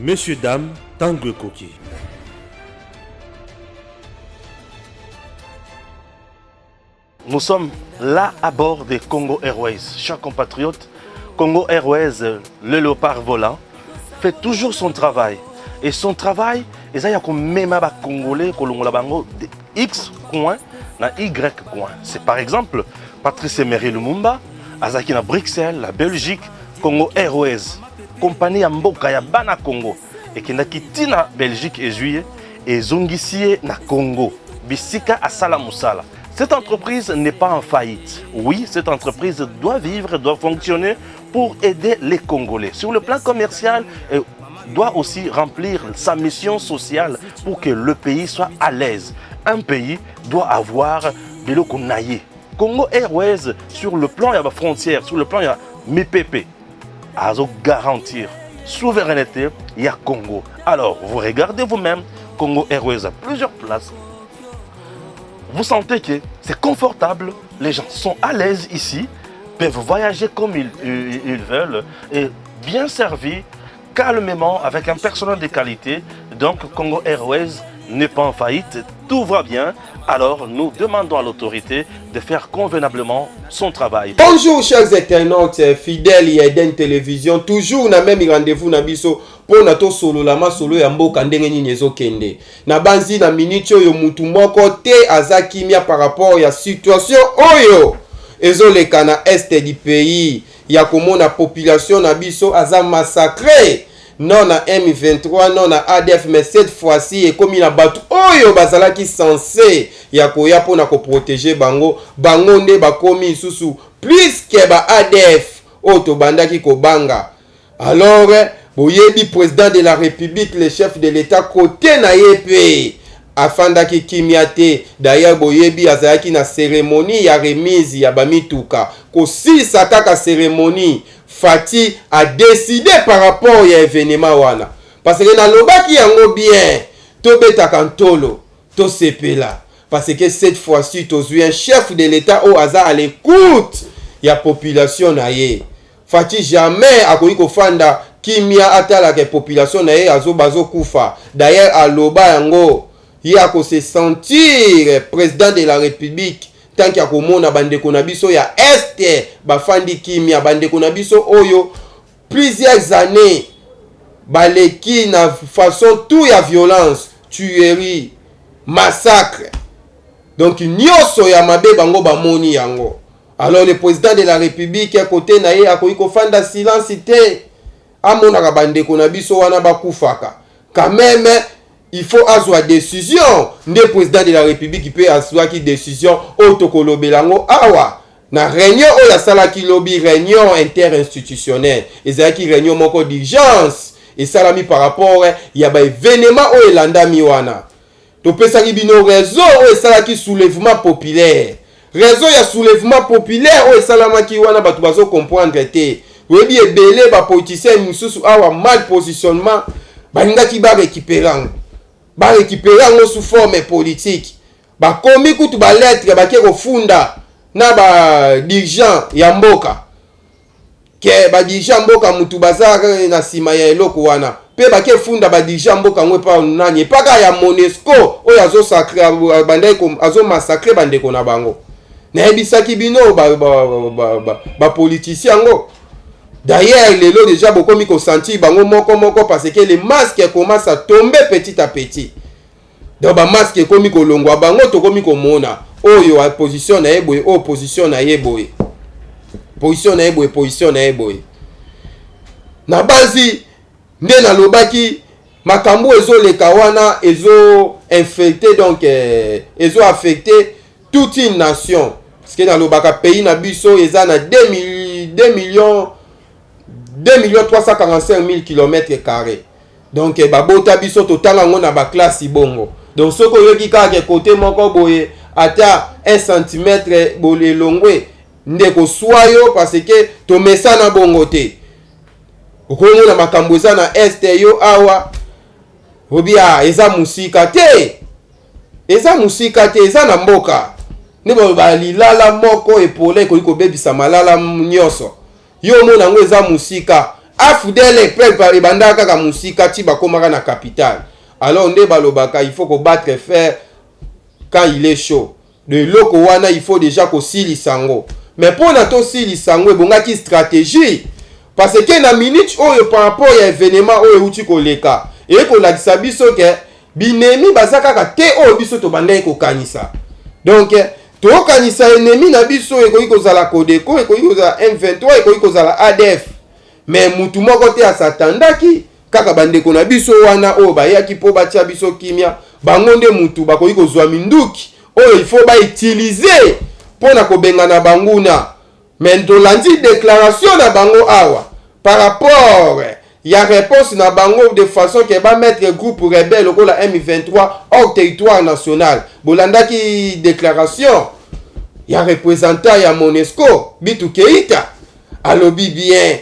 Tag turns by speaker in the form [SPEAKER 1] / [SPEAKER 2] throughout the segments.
[SPEAKER 1] Monsieur, dame, Tanguy Koki.
[SPEAKER 2] Nous sommes là à bord de Congo Airways. Chers compatriotes, Congo Airways, le léopard volant, fait toujours son travail. Et son travail, c'est même les Congolais de X coin na Y coin. C'est par exemple Patrice Emery Lumumba, Azaki na Bruxelles, la Belgique, Congo Airways, compagnie Mboka ya Bana Congo, et qui n'a quitté na Belgique et juillet, et Zongisie na Congo, Bisika à Salamoussala. Cette entreprise n'est pas en faillite. Oui, cette entreprise doit vivre, doit fonctionner pour aider les Congolais. Sur le plan commercial, elle doit aussi remplir sa mission sociale pour que le pays soit à l'aise. Un pays doit avoir de l'eau qu'on aille. Congo Airways, sur le plan de la frontière, sur le plan de la MIPP, à garantir souveraineté, il y a Congo. Alors, vous regardez vous-même, Congo Airways a plusieurs places. Vous sentez que c'est confortable, les gens sont à l'aise ici, peuvent voyager comme ils veulent et bien servis, calmement, avec un personnel de qualité. Donc Congo Airways n'est pas en faillite, tout va bien. Alors nous demandons à l'autorité de faire convenablement son travail.
[SPEAKER 3] Bonjour chers internautes fidèles à Eden Télévision, toujours na même rendez-vous na biso pour nato solo lama solo ya mboka ndenge nini ezokende. Na banzi na minute oyo mutu moko te azakimia par rapport ya situation oyo ezoleka na est du pays. Ya komona population na biso aza massacré. Non na M23, non na ADF, mais cette fois-ci, et comme il a battu, oyo bazalaki censé, ya koya pona ko protéger bango, bango nde bakomi susu, plus que ba ADF, oto bandaki ko banga. Alors, boyebi président de la République, le chef de l'État, côté na yepe, afandaki kimiate, d'ailleurs boyebi azalaki na cérémonie ya remise ya bamituka, ko si sakaka cérémonie, Fati a décidé par rapport à l'événement wana. Parce que dans le bas qui yango bien, to beta kantolo, to sepela. Parce que cette fois-ci, to un chef de l'État au hasard à l'écoute, y a population na ye. Fati jamais a koyi ko fanda kimia atala ke population na ye azo bazo kufa. D'ailleurs à loba yango, y a ko se sentir président de la République. Tant qu'il y a komona bandeko na biso ya este bafandi kimia bandeko na biso oyo plusieurs années baleki na façon tout ya violence, tuerie, massacre. Donc nyoso ya mabe bango bamoni yango. Alors le président de la République à côté na ye akoyi kofanda silence te amona bandeko na biso wana bakufaka. Quand même il faut avoir décision. Le président de la République peut avoir une décision autocolobé belango awa. Na réunion ou la sala qui lobby réunion interinstitutionnelle. Et ça qui réunion moko d'urgence. Et ça l'a mis par rapport il y a ba événement ou elanda miwana. To pesa bino réseau ou ça qui soulèvement populaire. Réseau ya soulèvement populaire ou ça la qui wana batu bazo comprendre te. Webi ebele ba politicien mususu awa mal positionnement balinga ki ba récupérant. Ba récupérer sous forme politique. Ba komi kutu ba lettre ba ke funda na ba dirigeant ya mboka. Ke ba dirigeant mboka mutu bazaka na sima ya eloko wana. Pe ba ke funda ba dirigeant mboka ngwe pa nani paka ya Monesco o ya zo sacré bandai ko azo massacrer bandeko na bango. Na ebisaki bino ba politicien ngo. D'ailleurs, les lots déjà beaucoup mis senti bango moko parce que les masques commencent à tomber petit à petit. Donc ba masque komi ko longwa bango to komi ko mona. Oyo a position na eboy, o position na eboy. Position na eboy, position na eboy. Na bazi nde na lobaki makambo ezo le kawana ezo infecté donc ezo affecté toute une nation. Parce que dans le baka pays na biso eza na 2 345 000 km². Donc babota biso total ngo na ba classe bongo. Donc soko yoki ka ke côté moko boye ata 1 cm bolé longwe ndeko swayo parce que to mesa na bongo te. Okongo na makambo za na est yo awa obia eza musika te. Eza musika te eza na mboka. Nebo ba lilala moko epole ko bebisa malala nyoso. Yo mona ngo eza musika afudele pe ebanda kaka musika ti bakomaka na capitale. Alors nde balobaka il faut ko battre fer quand il est chaud. De loko wana il faut déjà ko silisa ngo. Mais pour na to silisa ngo ebongaki stratégie parce que na minute oyo par rapport à événement oyo uti koleka et ko lakisa biso ke binemi bazaka te oyo biso to bandai ko kanisa. Donc to kanisa ennemi na biso ekoki kozala Codeco, ekoki kozala M23, ekoki kozala ADF. Mais mutu moko te asatandaki kaka bandeko na biso wana oyo bayaki po batia biso kimia bango nde mutu bakoki kozwa minduki oyo il faut ba utiliser pona kobengana banguna. Mais tolandi déclaration na bango awa par rapport ya réponse na bango de façon que ba mettre groupe rebelle au la M23 hors territoire national. Bolandaki déclaration ya représentant ya Monesco Bitu Keita alobi bien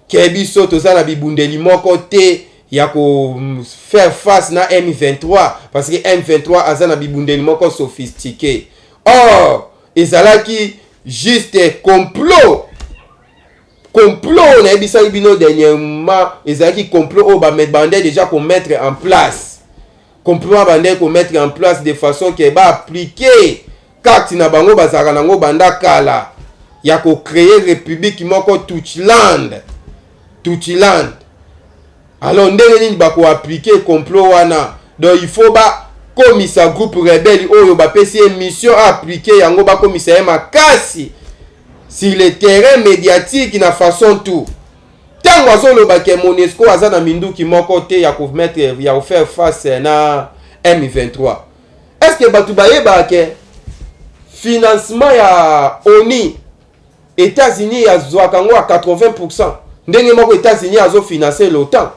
[SPEAKER 3] ke biso tozala bibundeli moko te ya ko faire face na M23 parce que M23 azana bibundeli moko sophistiqué. Or ezalaki juste complot na ebisa bino dernièrement ezalaki complot o ba bandé déjà qu'on mettre en place complot bandé qu'on mettre en place de façon que ba appliquer carte na bango bazaka nango banda kala ya ko créer république moko Tutland. Alors ndenge nini ba ko appliquer complot wana donc il faut ba komisa groupe rebelle oyo ba pesi mission à appliquer yango ba komisa makasi sur le terrain médiatique na façon tout. Tango azoloba ke Monesco azana minduki moko te ya ko mettre ya ko faire face na M23. Est-ce que batu bayeba ke financement ya ONU États-Unis ya zwakango à 80%. Ndenge moko États-Unis azo financer l'OTAN.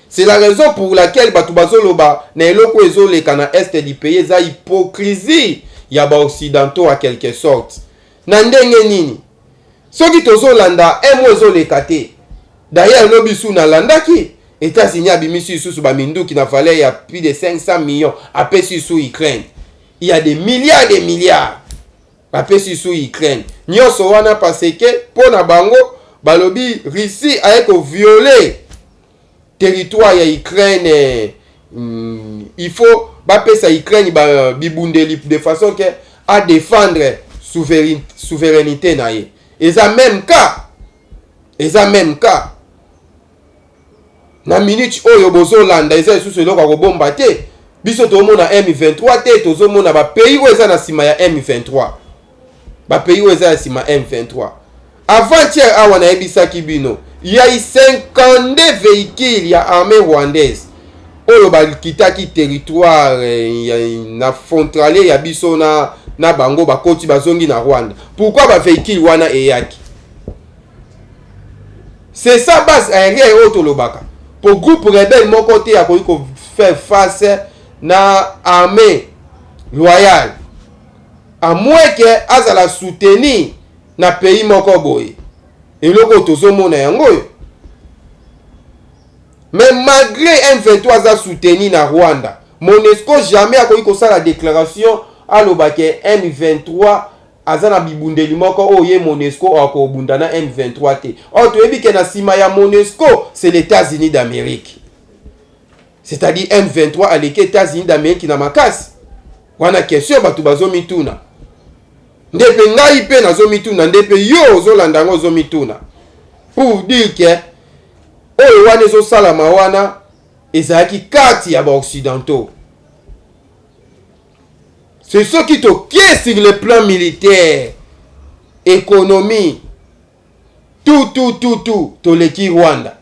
[SPEAKER 3] C'est la raison pour laquelle batu bazoloba na eloko ezoleka na est du pays za hypocrisie ya ba occidentaux à quelque sorte. Na ndenge nini soki tozolanda emo ezoleka te. D'ailleurs no bisu na landaki États-Unis abimisi isusu ba minduki na valeur ya plus de 500 millions apesi sous Ukraine. Il y a des milliards apesi sous Ukraine. Nyonso wana parce que pona bango balobi Russie a ko violer territoire ya Ukraine. Il faut ba pesa Ukraine ba bibundeli de façon que à défendre souveraineté na ye. Et ça même cas na minute oyo bozolanda eza isusu eloko kobomba te biso tomona M23 te tozomona ba pays oyo eza na sima ya M23 avant-hier awa na ebisaki bino il y a eu 52 véhicules ya armée rwandaise oyo bakitaki territoire na frontalier ya biso na bango bakoti bazongi na Rwanda. Pourquoi ba véhicule wana eyaki? C'est ça base aérienne oyo lobaka pour groupe rebelle moko te akoki ko faire face na armée loyale à moins que azala soutenir na pays moko boye eloko tozomona yango. Mais malgré M23 a soutenu na Rwanda, Monesco jamais akoki kosala la déclaration alobake M23 azana bibundeli moko oye Monesco akobunda na M23 te. Or toyebi ke na sima ya Monesco c'est les États-Unis d'Amérique. C'est-à-dire M23 aleke États-Unis d'Amérique na makasi. Wana question batu bazomituna. Ndepe ngai pe nazomituna ndepe yo ozolanda ngo zomituna. Pour dire que oyo wana ezosala wana ezalaki kati ya ba occidentaux. C'est ce qui tokie sur le plan militaire, économie, tout, toleki Rwanda.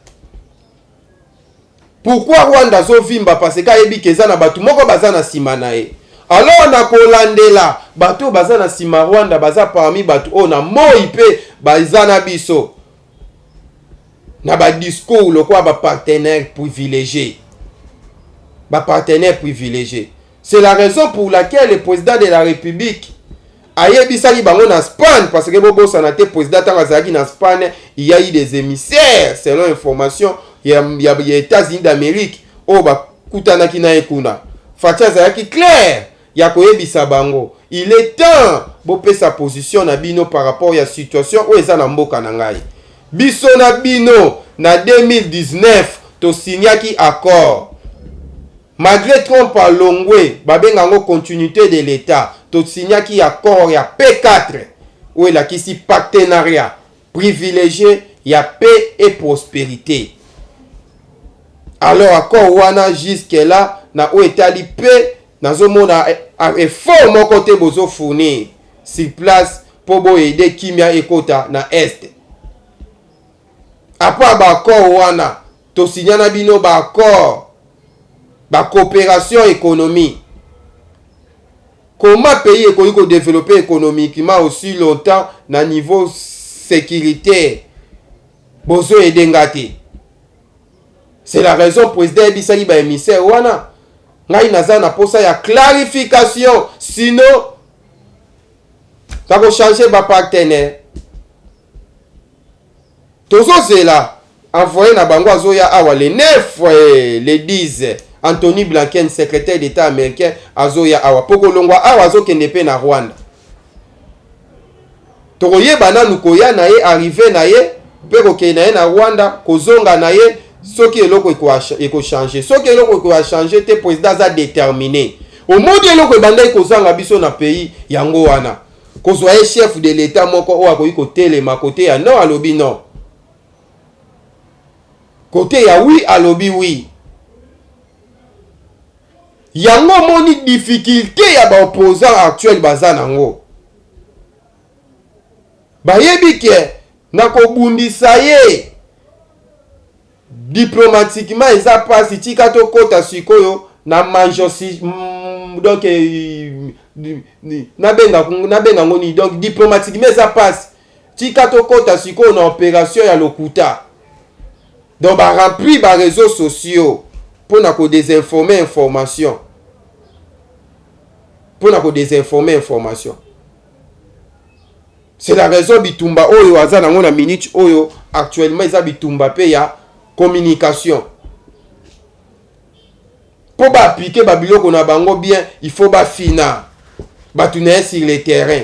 [SPEAKER 3] Pourquoi Rwanda zovimba? Parce que yebi kezana batu moko bazana sima na ye. Alors na kolandela batu bazana sima Rwanda baza parmi batu o na moi pe bazana biso. Na ba discours le quoi ba partenaire privilégié. C'est la raison pour laquelle le président de la République a yebisaki bango na Espagne parce que bobo sanate président tangazaki na Espagne, il y a eu des émissaires selon information il y a États-Unis d'Amérique o ba kutanaki na ekuna. Fatia zaki clair ya koyebisa bango. Il est temps bopé sa position na bino par rapport à la situation où eza na mboka na ngai. Biso na bino na 2019 to signaki accord. Malgré Trump alongwe babengango continuité de l'état, to signaki accord ya P4 où il a kisi partenariat privilégié ya paix et prospérité. Alors accord wana jusque là na où etali paix nazomona effort mon côté bozo fournir sur place pour bo aider kimia ekota na est. Après ba accord wana to signana bino ba accord ba coopération économique. Comment pays économique développer économiquement aussi longtemps na niveau sécuritaire bozo edengate. C'est la raison président bisaki ba émissaire wana ngai naza na posa ya clarification, sinon ça va changer ba partenaire. Tozo zela envoyé na bango azoya awa le 9 le 10 Anthony Blinken, secrétaire d'État américain, azoya awa poko longwa awa azokende pe na Rwanda. Tokoye bana nukoya na ye arrivé na ye pe koke na ye na Rwanda kozonga na ye soki eloko eko changer. Soki eloko eko changer te président a déterminé. Au monde eloko ebanda ekozanga biso na pays yango wana. Kozwa ye chef de l'État moko o akoyi kotelema côté ya non alobi non. Côté ya oui alobi oui. Yango moni difficulté ya ba opposant actuel baza nango. Bayebi ke na kobundisa ye diplomatiquement eza pasi tika to kota sikoyo na manjosi donc na benga ngoni donc diplomatiquement eza pasi tika to kota sikoyo na opération ya lokuta. Donc ba rempli ba réseaux sociaux pour na ko désinformer information. Pour na ko désinformer information. C'est la raison bitumba oyo aza nango na minute oyo actuellement eza bitumba pe ya communication. Pour ba appliquer ba biloko na bango bien, il faut ba fina. Ba tourner sur le terrain.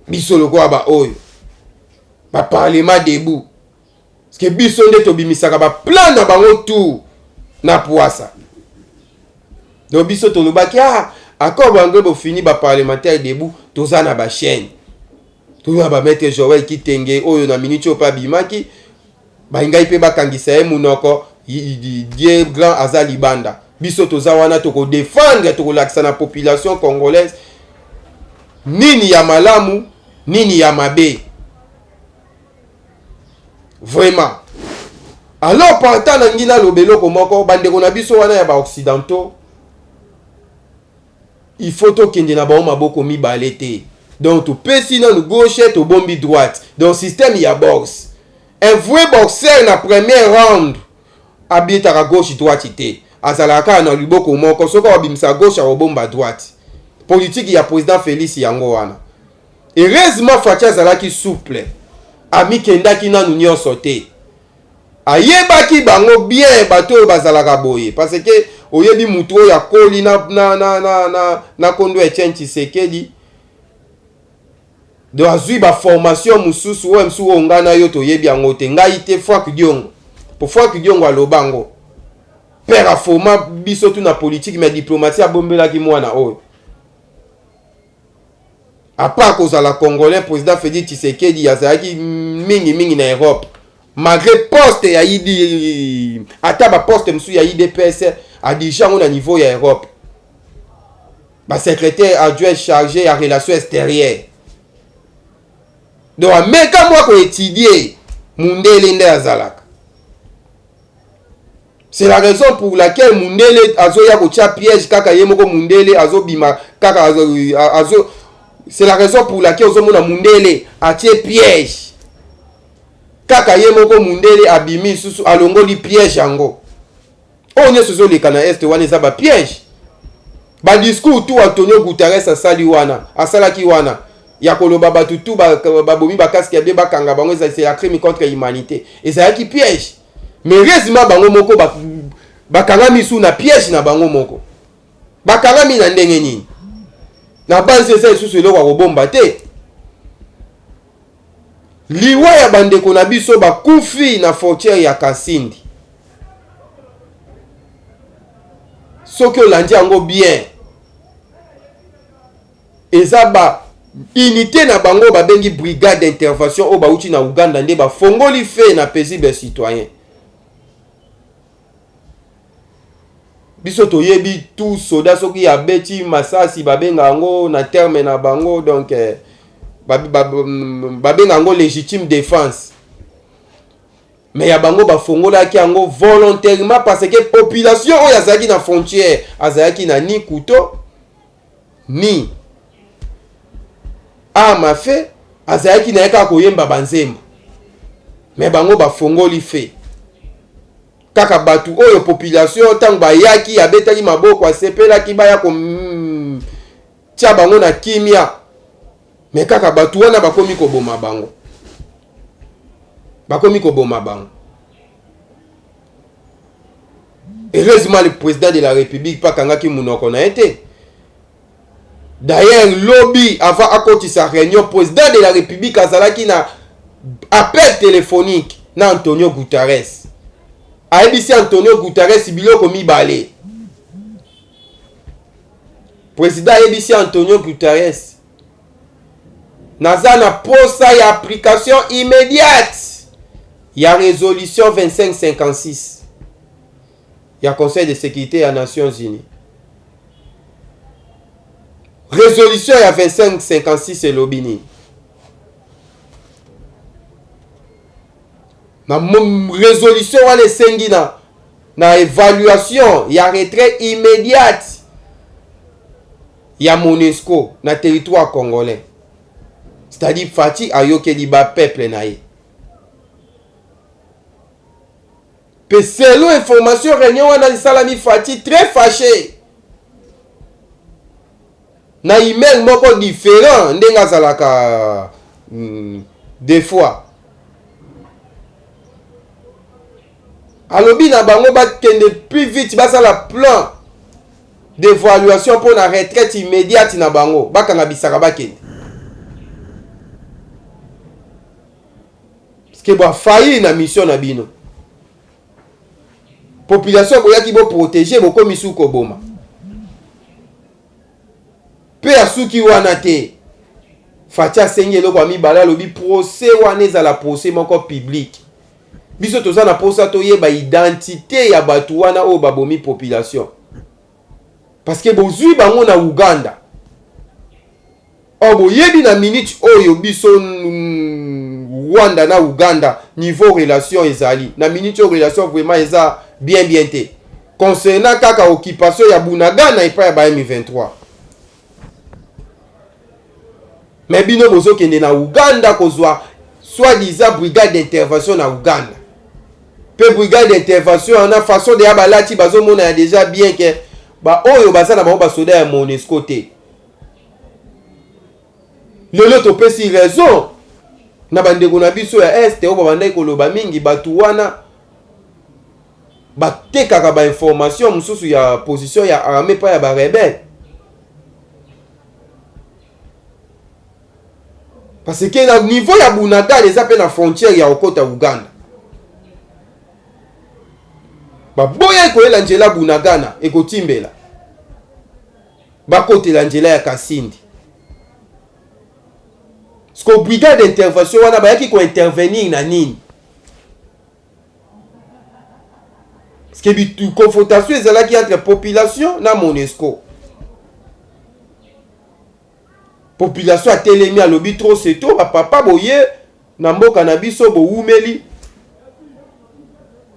[SPEAKER 3] Biso loko ba oyo. Ba parlement debout. Parce que biso nde to bimisaka ba plan na bango tout na poasa. Donc biso to lobaki accord bango bo fini ba parlementaire debout toza na ba chaîne. Toza ba mettre Joël Kitenge oyo na minute pa bimaki. Ba ngai pe ba kangisa ye munoko die grand azali banda. Biso toza wana to ko défendre to ko lakisa na population congolaise. Nini ya malamu, nini ya mabe. Vraiment. Alors partant na ngina lobelo ko moko bande ko na biso wana ya ba occidentaux. Il faut to kende na ba maboko mibale te. Donc to pesi na gauche to bombi droite. Donc système ya boxe. Un vrai boxeur na premier round habite à gauche droite te. Azalaka na liboko moko soko obimisa gauche a bomba droite. Politique ya président Félix yango wana. Heureusement Fatia zalaki souple. Ami kendaki na union sauté. Ayebaki bango bien bato bazalaka boye parce que oyebi muto ya koli na kondo Etienne Tshisekedi de azui ba formation mususu ou msu ongana yo to yebi yango te ngai te Franck Diongo pour Franck Diongo alobango père a forma biso tu na politique mais diplomatie a bombela ki mwana oyo à part cause à la congolais président Félix Tshisekedi yazaki mingi na Europe malgré poste ya idi ataba poste msu ya IDPS a déjà on a niveau ya Europe ba secrétaire adjoint chargé ya relations extérieures. Donc ameka moi ko étudier Mundele nde azalaka. C'est la raison pour laquelle Mundele azoya ko tia piège kaka yemoko Mundele azobima kaka azo c'est la raison pour laquelle ozomona Mundele atie piège kaka yemoko Mundele abimi susu alongoli piège yango. On est sur le canal est wana za ba piège. Ba discours tout Antonio Guterres asali wana, asalaki wana. Ya koloba batutu ba bomi ba casque ya ba kanga bango c'est un crime contre l'humanité. Et ça qui piège. Mais heureusement bango moko ba kanga misu na piège na bango moko. Ba kanga mi na ndenge nini. Na base c'est sous le roi bomba te. liwa ya bandeko na biso bakufi na frontière ya Kasindi. Soki olandi yango bien, eza ba unité na bango babengi brigade d'intervention o bauti na Uganda nde bafongoli fe na paisible citoyen. Biso toyebi tout soda soki ya beti masasi babenga yango na terme na bango, donc babenga yango légitime défense. Mais ya bango bafongolaki yango volontairement parce que population oyo azalaki na frontière azalaki na ni couteau ni arme fe, azalaki na yaka koyemba banzembo. Mais bango bafongoli fe kaka batu oyo population tango bayaki abetaki maboko asepelaki baya ko tia bango na kimia. Mais kaka batu wana bakomi koboma bango. Bakomi koboma bango. Heureusement le président de la République pas kangaki munoko na été. D'ailleurs lobby avant akoti sa réunion, président de la République azalaki na appel téléphonique na Antonio Guterres. Aebisi Antonio Guterres biloko mibale. Président aebisi Antonio Guterres naza na posa ya application immédiate ya résolution 2556 ya Conseil de sécurité des Nations Unies. Résolution ya 2556 elobini na résolution wana esengi na évaluation ya retrait immédiate ya MONUSCO na territoire congolais. C'est-à-dire Fati ayokeli ba peuple na ye. Pe selon information réunion wana salami Fati très fâché. Na email moko différent ndenga zalaka des fois. Alobi na bango bakende plus vite basala plan d'évaluation pour la retraite immédiate na bango bakanga bisaka bakende. Parce que ba failli na mission na bino. Population boyaki bo protéger bo komisu ko boma. Pe asuki wana te. Fatia sengelo kwa mibala lobi procès wana ezala procès moko public. Biso toza na posa toyeba identité ya batu wana o babomi population. Parce que bozui bango na Uganda. O boyebi na minute oyo biso Rwanda na Uganda niveau relation ezali. Na minute o relation vraiment eza bien te. Concernant kaka occupation ya Bunagana et pas ya M23. Mais bino bozo kende na Uganda kozwa soi-disant brigade d'intervention na Uganda. Pe brigade d'intervention en a façon de abalati bazo mona déjà bien que ba oyo bazana ba ba soda ya MONUSCO te. Lelo to pesi raison na bandeko na biso ya est o babandai koloba mingi batu wana batekaka ba information mususu ya position ya armée pa ya ba rebelle. Parce que na niveau ya Bunagana les appelle la frontière ya okota Uganda. Ba boya ko elanjela Bunagana ekotimbela. Ba kote lanjela ya Kasindi. Sko brigade d'intervention wana ba yaki ko intervenir na nini? Parce que bitu confrontation ezalaki entre population na MONUSCO. Population a telemi à lobby trop c'est tout, papa boye na mboka na biso bo umeli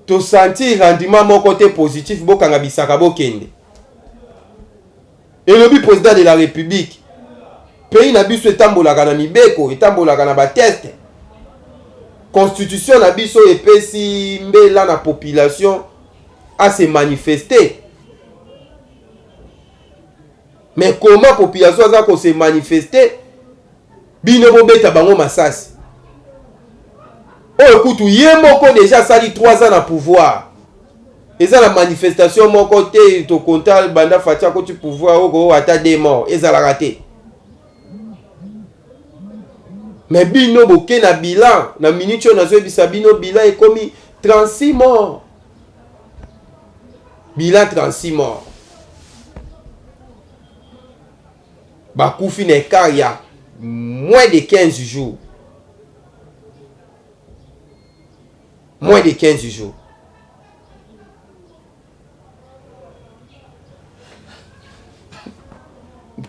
[SPEAKER 3] to sentir rendement mon côté positif boka nga bisaka bokende. Et lobby président de la République pays na biso etambolaka na mibeko, etambolaka na ba test. Constitution na biso epesi mbela na population à se manifester. Mais comment population za ko se manifester bino bobeta bango masasi. Oh écoute, yemoko déjà sali 3 ans na pouvoir. Eza la manifestation moko te to konta banda fatia ko tu pouvoir oko ata des morts, eza la raté. Mais bino boke na bilan na minute on a bisa bino bilan est commis 36 morts. Bilan 36 morts. Bakoufi n'écart il y a moins de 15 jours. Moins de 15 jours.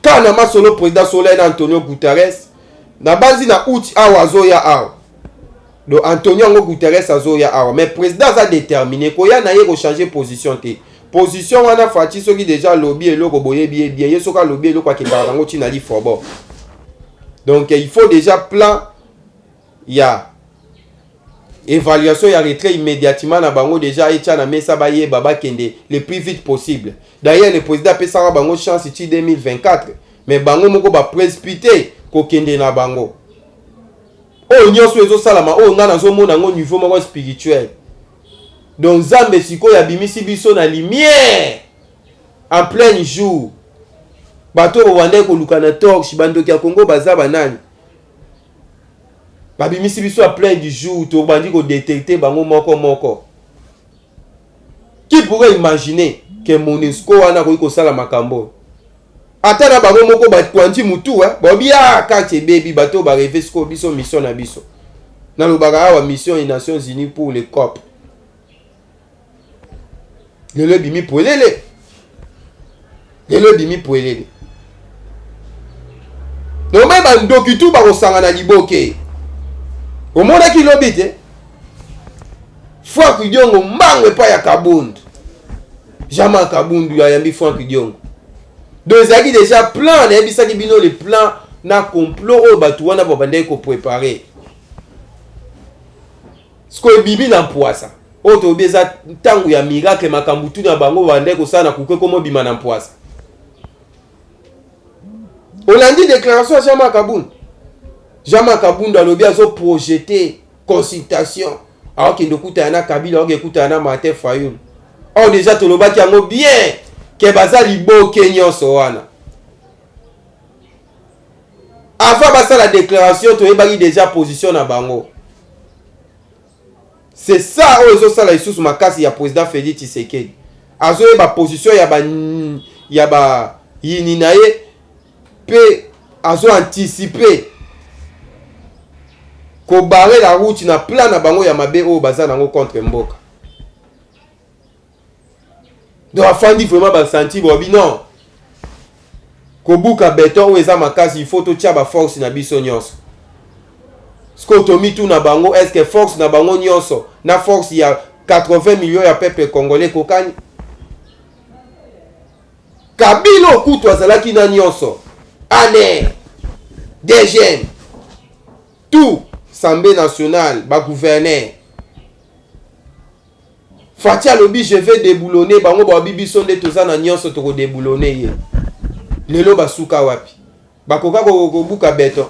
[SPEAKER 3] Quand on a solo président Solène Antonio Guterres, na base na août awa zoya awa. Donc Antonio Guterres azoya awa. Mais président a déterminé qu'il y a na changer position te. Position wana fati soki déjà lobby et loko boye bien bien yesoka lobby et loko ki barango tina li fobo. Donc il faut déjà plan il y a évaluation ya retrait immédiatement na bango déjà etia na mesa baye baba kende le plus vite possible. D'ailleurs le président pesa bango chance ti 2024 mais bango moko ba précipité ko kende na bango. O nyoso ezo salama o ngana zo mona ngo niveau moko spirituel. Donc Zambe siko ya bimisi biso na lumière en plein jour. Bato wande ko lukana torche bando kia Congo bazaba nani. Ba bimisi biso à plein du jour to bandi ko détecter bango moko. Qui pourrait imaginer que Monusco wana ko sala makambo. Ata na bango moko ba kwanti mutu bobia kati baby bato ba rêver sko biso mission na biso. Na lobaka awa mission des Nations Unies pour les COP. Le bimi poelele. Le bimi poelele. Non mais ba ndoki tu ba kosanga na liboke. O mona ki lobite. Franck Diongo mbangwe pa ya Kabundu. Jama Kabundu ya yambi Franck Diongo. Donc ça qui déjà plan na ebisa ki bino le plan na complot o batu wana ba bande ko préparer. Sko bibi na poisa. Oto beza tangu ya miracle makambutu na bango bande ko sana kuke komo bima na poisa. Olandi déclaration à Jama Kabundu. Jama Kabundu alobi azo projeter consultation. Alors qu'il ndokuta na Kabila alors ekuta na Martin Fayulu. Oh déjà to lobaki yango bien ke bazali bo nyonso wana. Avant basa la déclaration to ebaki déjà position na bango. C'est ça ozo sala isusu makasi ya président Félix Tshisekedi. Azo eba position ya ba yini naye pe azo anticiper ko barrer la route na plan na bango ya mabe o baza nango contre mboka. Donc afandi vraiment ba senti bobi non. Ko buka beton o eza makasi il faut to tia ba force na biso nyonso. Skotomi tout na bango est-ce que force na bango nyonso na force ya 80 millions ya peuple congolais kokani. Kabila okutu azalaki na nyonso. Ane DGM tout Assemblée nationale, ba gouverneur. Fatia lobi je vais déboulonner bango ba bibi sonde toza na nyonso to déboulonner ye. Lelo basuka wapi? Bakoka ko buka beton.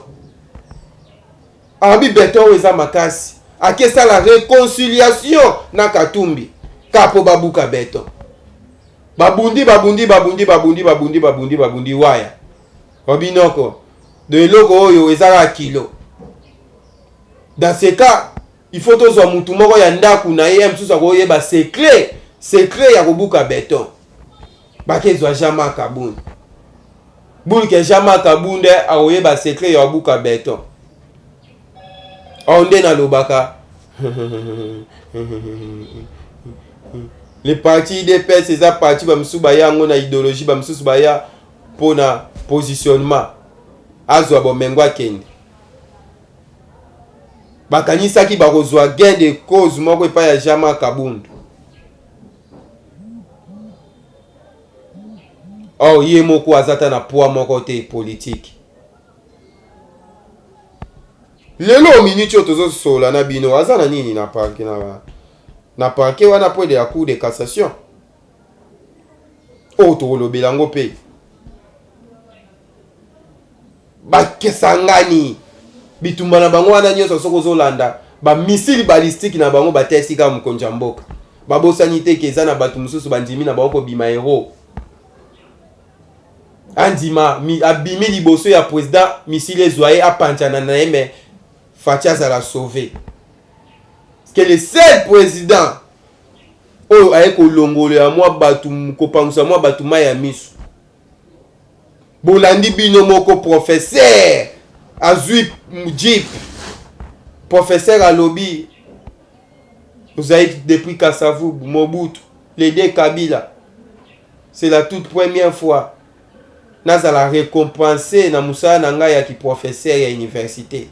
[SPEAKER 3] Abi beton eza makasi. Akesa la réconciliation na Katumbi. Kapo babuka beton. Babundi waya. Obinoko. De loko oyo ezala kilo. Dans ce cas, il faut que mutu moko ya ndaku na ye msusu akoyeba secret ya kobuka beton. Bakezwa Jama Kabundu. Bulke Jama Kabundu akoyeba secret ya kobuka beton. Onde na lobaka. Les partis DPS c'est ça parti ba msusu baya ngo na idéologie ba msusu baya pona positionnement. Azwa bomengwa kende. Bakanisaki bakozwa gain de cause moko epa ya Jama Kabundu. Oh ye moko azata na poids moko te politique. Lelo minute otozo sola na bino azana nini na parquet na parquet wana po de la cour de cassation. Oh to lobelango pe. Bakesangani bitumba na bango wana nyonso soko zolanda ba missile balistique na bango batesi ka mkonja mboka babosani te keza na batu mususu bandimi na bango bima hero andima abimi liboso ya président missile zoye apanchana na yeme Fachi azala sauvé. Que le seul président oyo aye kolongolera mwa batu kopangisa mwa batu mai ya miso. Bolandi bino moko professeur azui mujip. Professeur alobi vous avez depuis Kasavu, Mobutu, les deux Kabila. C'est la toute première fois. Nazala récompensé na Moussa Nanga ya ki professeur ya université.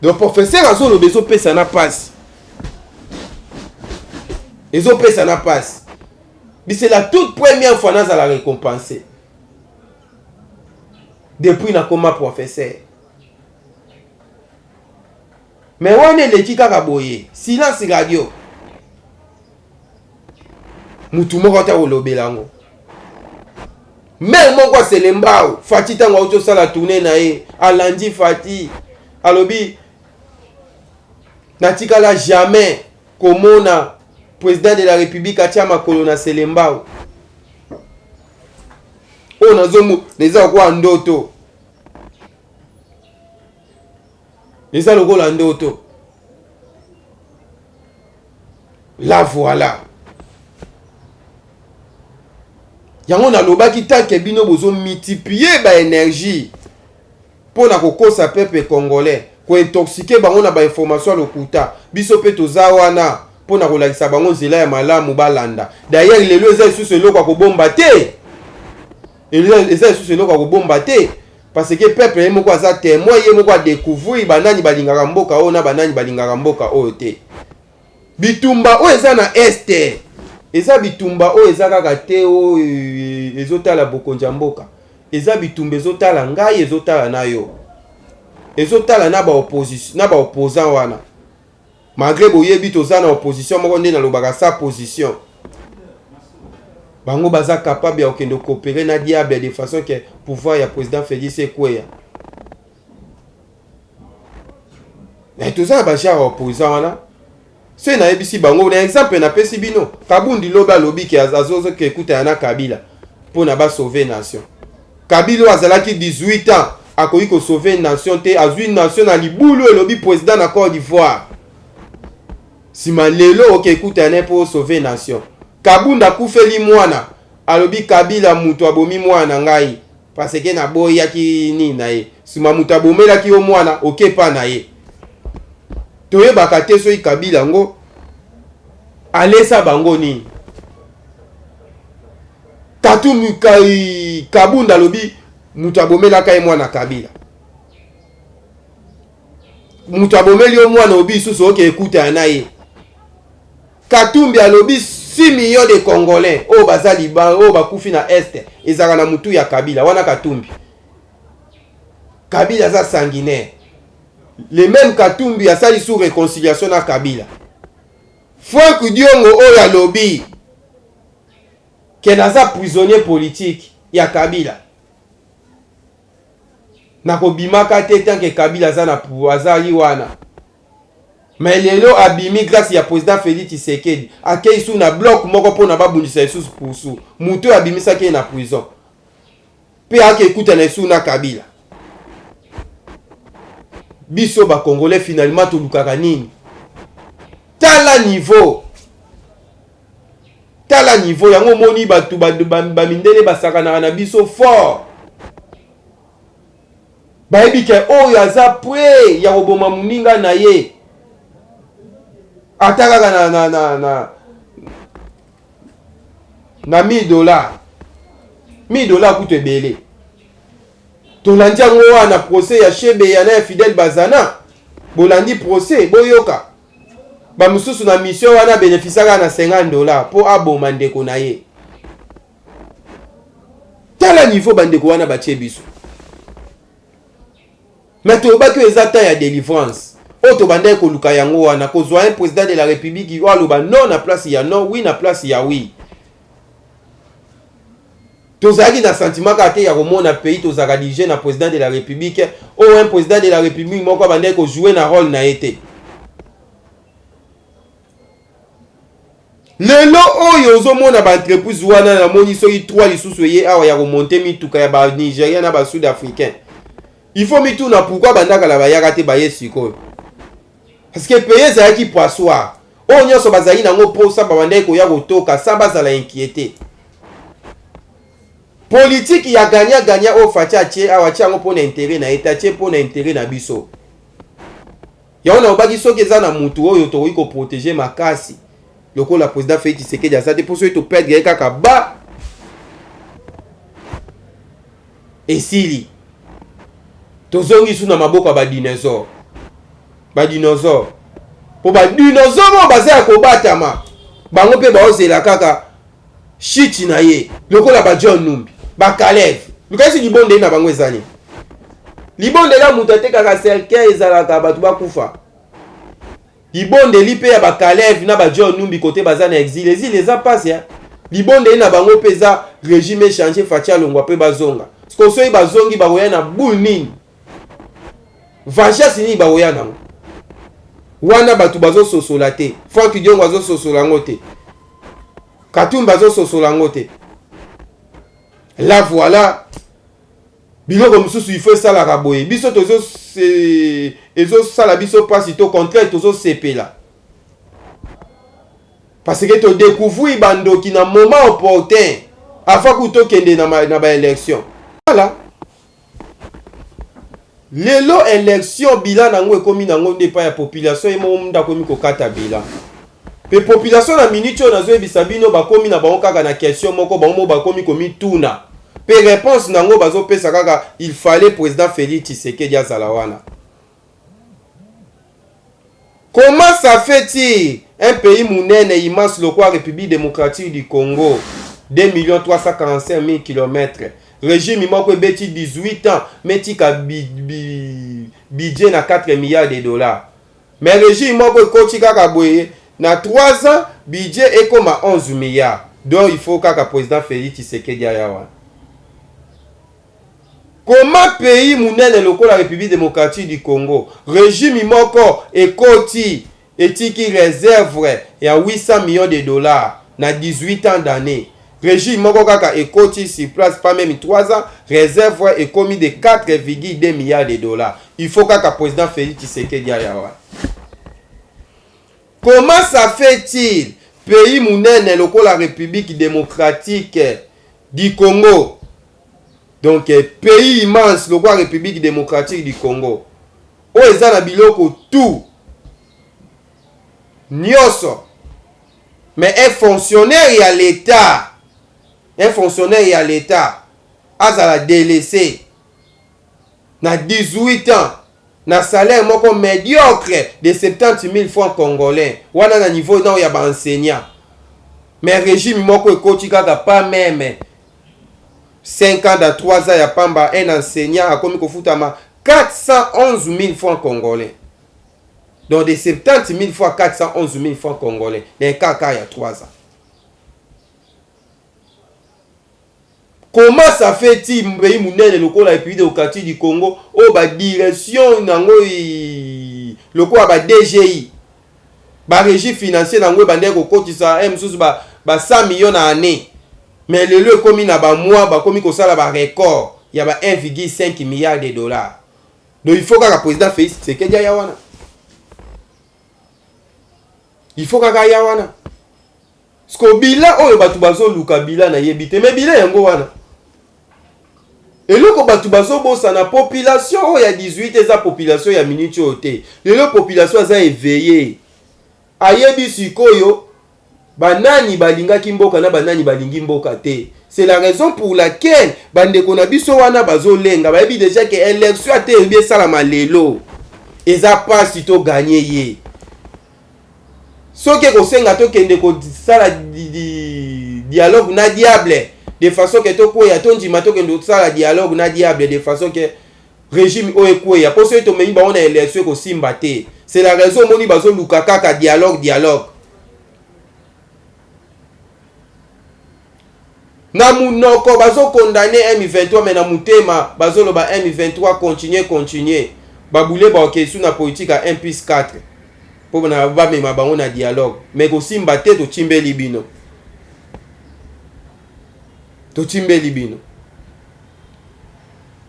[SPEAKER 3] Donc professeur azo lo beso pesa na passe. Ezo pesa na passe. Mais c'est la toute première fois nazala récompensé. Depuis na koma professeur. Mais on est les kaka boye. Silence radio. Mutu moko ta olobelango. Mais moko selembao. Fati tango auto sala tourner na ye. Alandi Fati. Alobi. Natika la jamais. Komona. Président de la République atia makolo na selembao. O nazomu. Neza kwa ndoto. Neza lokola ndoto. La voilà. Yango na lobaki take bino bozo multiplier ba énergie pour na kokosa peuple congolais ko intoxiquer bango na ba information lokuta biso pe toza wana pour na kolakisa bango nzela ya malamu balanda. D'ailleurs lelo eza sous ce loko ko bomba te. Eza sous ce loko ko bomba te parce que peuple yemo ko za témoin yemo ko découvrir banani balingaka mboka ona banani balingaka mboka oyo te. Bitumba o eza na este. Eza bitumba o eza kaka te o ezotala bokonja mboka. Eza bitumba ezotala ngai ezotala na yo. Ezotala na ba opposition na ba opposant wana. Malgré boyebi toza na opposition moko nde na lobaka sa position. Bango baza capable ya okendo coopérer na diable de façon que pouvoir ya président Félix Ekweya. Mais toza ba genre opposant wana. C'est na ebisi bango na exemple na pesi bino Kabundi loba lobi ki azozo ke ekuta na Kabila pour na ba sauver nation. Kabila azalaki 18 ans akoyi ko sauver nation te azui nation na libulu lobi président na Côte d'Ivoire. Sima lelo ke ekuta na pour sauver nation. Kabunda kufeli mwana alobi Kabila mutu abomi mwana ngai parce que na boya ki ni na ye. Sima mutu abomela ki o mwana okepa na ye. Toye bakate so Kabila ngo alesa bango ni Katumbi kai Kabunda lobi mutu abomela kai mwana Kabila mutu abomeli o mwana obi susu oke ekuta na ye. Katumbi alobi 6 millions de Congolais o bazali ba o bakufi na este ezaka na mutu ya Kabila wana Katumbi. Kabila za sanguinaire. Les mêmes Katumbi a sali sous réconciliation na Kabila. Franck Diongo oya lobby que naza prisonnier politique ya Kabila. Nako bimaka te tant que Kabila za na azali wana. Mais lelo abimi grâce ya président Félix Tshisekedi akei sous na bloc moko pona ba bundisa sous poursu. Muto abimisa ke na prison. Pe ake ekuta na sous na Kabila. Biso ba Congolais finalement to lukaka nini? Tala niveau yango moni batu ba mindele basakana na biso fort. Baebi ke oyo aza prêt ya koboma muninga na ye. Ataka na $1000. $1000 kutu ebele. Tolandi yango wana procès ya Chebe ya na Fidel Bazana. Bolandi procès boyoka. Ba mususu na mission wana bénéficiaka na $50 pour aboma ndeko na ye. Tala niveau bandeko wana batie biso. Mais tobaki ezata ya délivrance. Oto bandai ko luka yango wana kozwa un président de la République qui aloba non na place ya non, oui na place ya oui. Tozaki na sentiment kate ya komona pays tozaka dirigé na président de la République ou un président de la République moko bandai ko jouer na rôle na été. Lelo oyo ozomona ba entreprise wana na moni soki 3 lisusu ye awa ya remonter mituka ya ba Nigérien na ba Sud-Africain. Il faut mituna pourquoi bandaka la bayaka te baye sikoyo. parce que pays ezalaki poissoir oyo nyonso bazali nango mposa babandaki koya kotoka sa bazala inquiété. Politique ya ganya oyo Faci atie awa atie yango mpona intérêt na eta atie mpona intérêt na biso yango na obaki soki eza na mutu oyo tokoki koprotege makasi lokola président Félix Tshisekedi aza te mpo soki toperdre kaka ba esili tozongi su na maboko ya badinosaure po badinosaure oyo baza ya kobatama bango mpe baozela kaka shiti na ye lokola baJohn Numbi bakalev lukasi libonde na bango ezali libonde la mutu atekaka cercueil ezalaka bato bakufa libondeli mpe ya bakalev na baJohn Numbi kote baza na exil eza pasi ya libondeli na bango mpe eza régime échange Faci alongwa mpe bazonga soki bazongi bakoya na boule nini vachasi nini bakoya nango wana bato bazososola te Frank Diongo azososola yango te Katumbi azososola yango te la voilà biloko mosusu il faut esalaka boye biso ezosala biso mpasi to contraire tozosepela parce que todécouvrir bandoki na moment opportun afin que tokende na baélection. Voilà. Lelo élection bilan nango ekomi nango ndepa ya population emo munda komi kokata bilan. Pe population na minute oyo nazoyebisa bino bakomi na bango kaka na question moko bango bakomi komi tuna. Pe réponse nango bazopesa kaka il fallait président Félix Tshisekedi azala wana. Comment ça fait-il un pays monene immense lokola République démocratique du Congo 2 345 000 km régime moko ebeti 18 ans metika budget na 4 milliards de dollars mais régime moko ekoti kaka boye na 3 ans budget ekoma 11 milliards donc il faut kaka président Félix Tshisekedi ayawa. Comment pays monene lokola République démocratique du Congo régime moko ekoti etiki réserve ya 800 millions de dollars na 18 ans d'année régime moko kaka ekoti sur place pas même 3 ans réserve ekomi de 4,2 milliards de dollars. Il faut kaka président Félix Tshisekedi ayawa. Comment ça fait-il pays monene lokola République démocratique du Congo donc pays immense lokola République démocratique du Congo oyo eza na biloko tout nyonso mais un fonctionnaire ya l'État azala délaissé na 18 ans na salaire moko médiocre de 70 000 francs congolais wana na niveau na ya ba enseignant mais régime moko ekoti kaka pas même 5 ans dans 3 ans ya pamba un enseignant a komi kofutama 411 000 francs congolais. Donc de 70 000 fois 411 000 francs congolais. Dans le cas il y a 3 ans. Comment ça fait-il pays monene lokola République démocratique du Congo au ba direction nango lokola ba DGI ba régie financier nango bande ko kotisa msusu ba 100 millions na année. Mais le lieu comme na ba mois ba komi ko sala ba record ya ba 1,5 milliard de dollars. Donc il faut que le président Félix Tshisekedi ayawana. Il faut kaka yawana. Parce que bilan oyo batu bazo luka bilan na yebite mais bilan yango wana. Et loko batu bazo bosa na population oyo ya 18 eza population ya minute ote. Lelo population za éveillé. Ayebi sikoyo banani balingaki mboka na banani balingi mboka te. C'est la raison pour laquelle bandeko na biso wana bazo lenga bayebi déjà que élection a été bien salama lelo. Eza pas si to gagner ye. Soki kosenga to kende ko sala dialogue na diable de façon que to ko ya to ndima to kende sala dialogue na diable de façon que régime o ekwe ya poso to meyi ba ona élection ko simba te. C'est la raison moni bazo luka kaka dialogue. Na munoko bazo condamner M23 mais na mutema bazo loba M23 continuer babule ba okesu na politique à 1+4 pour na ba mema bango na dialogue mais ko simba te to chimbeli bino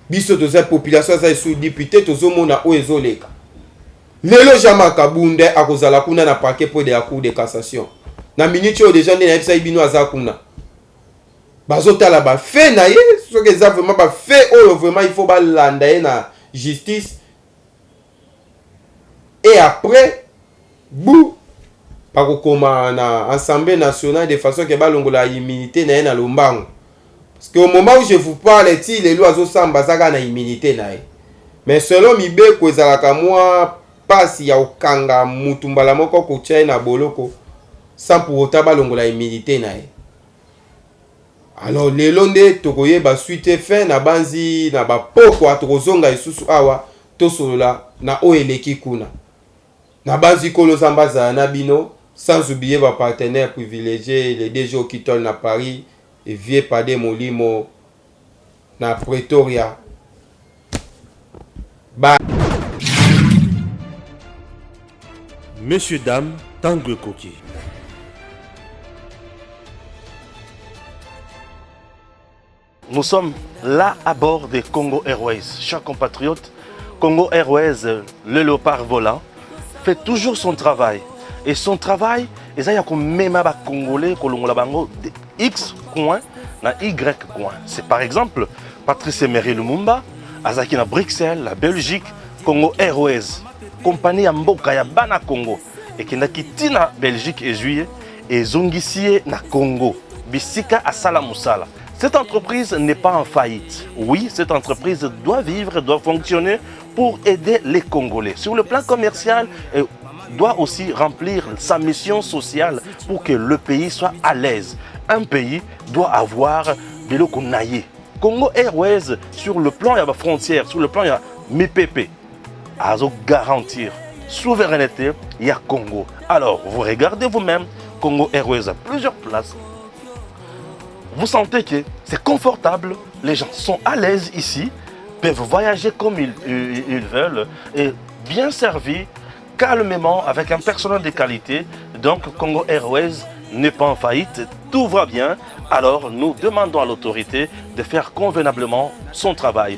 [SPEAKER 3] biso to za population za sous député to zo mona o ezoleka lelo jama kabunde akozala kuna na parquet pour de la cour de cassation na minute oyo déjà nde nayebisa bino aza kuna bazotala bafe na ye soki eza vraiment bafe oyo vraiment il faut balanda ye na justice et après bou bakokoma na assemblée nationale de façon ke balongola immunité na ye na lombango parce que au moment où je vous parle ti lelo azosamba azaka na immunité na ye mais selon mibeko ezalaka mwa pasi ya okanga mutu mbala moko kotia ye na boloko sans pour autant balongola immunité na ye. Alors lelo nde tokoyeba suite fin na banzi na bapoko atokozonga isusu awa tosolola na oyo eleki kuna na banzi kolo zamba za na bino sans oublier ba partenaire privilégié les DG Okitol na Paris et Vie Pade Molimo na Pretoria.
[SPEAKER 1] Messieurs, dames, Tanguy Koki.
[SPEAKER 2] Nous sommes là à bord des Congo Airways. Chers compatriotes, Congo Airways, le léopard volant, fait toujours son travail. Et son travail, c'est même les Congolais de X coin na Y coin. C'est par exemple Patrice Emery Lumumba, Azaki na Bruxelles, la Belgique, Congo Airways, compagnie ya mboka ya bana Congo, et qui n'a quitté na Belgique et juillet, et zongisie na Congo, bisika asala musala. Cette entreprise n'est pas en faillite. Oui, cette entreprise doit vivre, doit fonctionner pour aider les Congolais. Sur le plan commercial, elle doit aussi remplir sa mission sociale pour que le pays soit à l'aise. Un pays doit avoir de l'eau qu'on aille. Congo Airways, sur le plan de la frontière, sur le plan de la MIPP, a garantir souveraineté, il y a Congo. Alors, vous regardez vous-même, Congo Airways a plusieurs places. Vous sentez que c'est confortable, les gens sont à l'aise ici, peuvent voyager comme ils veulent et bien servis, calmement, avec un personnel de qualité. Donc Congo Airways n'est pas en faillite, tout va bien. Alors nous demandons à l'autorité de faire convenablement son travail.